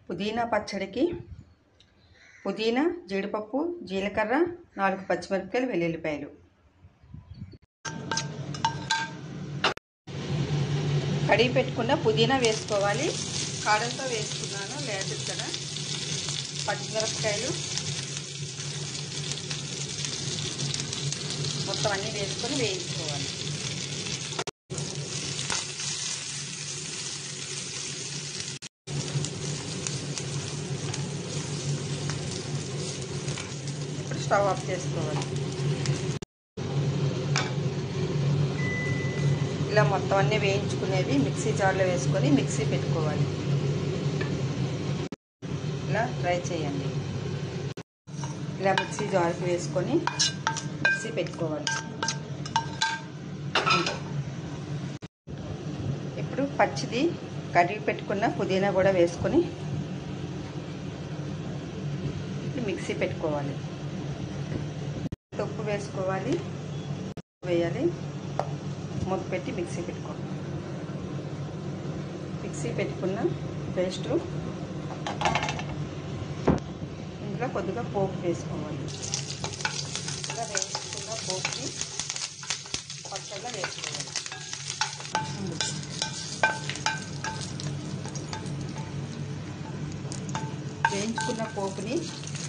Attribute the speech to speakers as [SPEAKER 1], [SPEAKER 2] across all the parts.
[SPEAKER 1] పుదీనా పచ్చడికి పుదీనా, జీడిపప్పు, జీలకర్ర, 4 పచ్చిమిరపకాయలు, వెల్లుల్లిపాయలు. కడిగి పెట్టుకున్న పుదీనా వేసుకోవాలి. కాడంతో వేసుకున్నాను, లేదు ఇక్కడ. పచ్చిమిరపకాయలు మొత్తం అన్నీ వేసుకొని వేయించుకోవాలి. ఇప్పుడు స్టవ్ ఆఫ్ చేసుకోవాలి. ఇలా మొత్తం అన్నీ వేయించుకునేవి మిక్సీ జార్లో వేసుకొని మిక్సీ పెట్టుకోవాలి. ఇలా ట్రై చేయండి. ఇలా మిక్సీ జార్కి వేసుకొని మిక్సీ పెట్టుకోవాలి. ఇప్పుడు పచ్చిది కడిగి పెట్టుకున్న పుదీనా కూడా వేసుకొని మిక్సీ పెట్టుకోవాలి. ఉప్పు వేసుకోవాలి, వేయాలి, మూత పెట్టి మిక్సీ పెట్టుకోవాలి. మిక్సీ పెట్టుకున్న పేస్టు ఇందులో కొద్దిగా పోపు వేసుకోవాలి. ఇలా వేసుకున్న పోపుని పచ్చగా వేసుకోవాలి. వేయించుకున్న పోపుని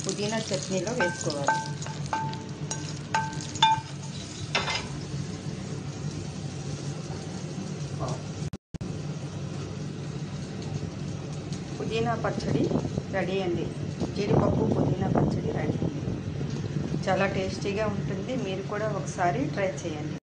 [SPEAKER 1] పుదీనా చట్నీలో వేసుకోవాలి. పుదీనా పచ్చడి రెడీ అండి. జీడిపప్పు పుదీనా పచ్చడి రెడీ. చాలా టేస్టీగా ఉంటుంది. మీరు కూడా ఒకసారి ట్రై చేయండి.